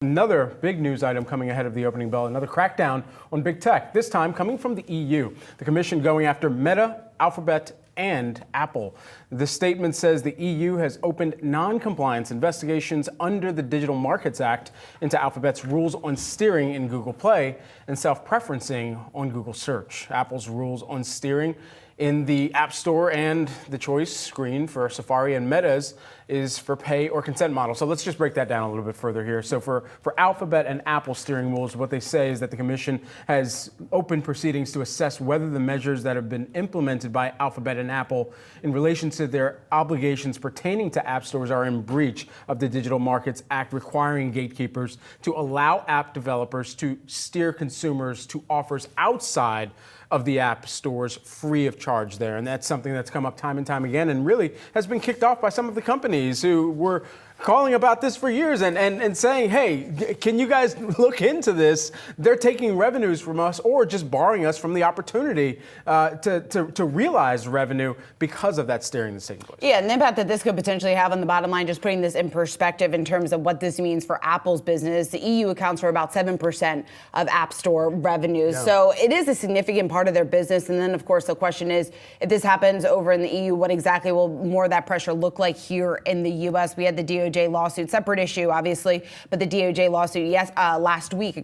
Another big news item coming ahead of the opening bell, another crackdown on big tech, this time coming from the EU. The Commission going after Meta, Alphabet, and Apple. The statement says the EU has opened non-compliance investigations under the Digital Markets Act into Alphabet's rules on steering in Google Play and self-preferencing on Google Search. Apple's rules on steering in the App Store and the choice screen for Safari and Meta's is for pay or consent model. So let's just break that down a little bit further here. So for Alphabet and Apple steering rules, what they say is that the Commission has opened proceedings to assess whether the measures that have been implemented by Alphabet and Apple in relation to their obligations pertaining to app stores are in breach of the Digital Markets Act, requiring gatekeepers to allow app developers to steer consumers to offers outside of the app stores free of charge there. And that's something that's come up time and time again and really has been kicked off by some of the companies who were calling about this for years and saying, hey, can you guys look into this? They're taking revenues from us or just barring us from the opportunity to realize revenue because of that steering that's taking place. Yeah, and the impact that this could potentially have on the bottom line, just putting this in perspective in terms of what this means for Apple's business. The EU accounts for about 7% of App Store revenues. Yeah. So it is a significant part of their business. And then, of course, the question is, if this happens over in the EU, what exactly will more of that pressure look like here in the U.S.? We had the DOJ lawsuit, separate issue, obviously, but the DOJ lawsuit last week,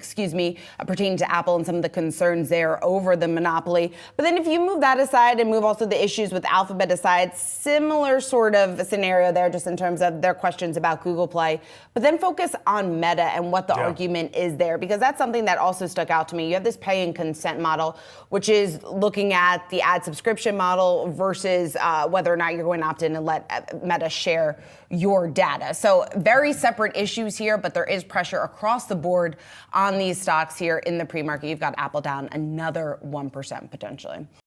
pertaining to Apple and some of the concerns there over the monopoly. But then if you move that aside and move also the issues with Alphabet aside, similar sort of scenario there just in terms of their questions about Google Play, but then focus on Meta and what the argument is there, because that's something that also stuck out to me. You have this pay and consent model, which is looking at the ad subscription model versus whether or not you're going to opt in and let Meta share your data. So very separate issues here, but there is pressure across the board on these stocks here in the pre-market. You've got Apple down another 1% potentially.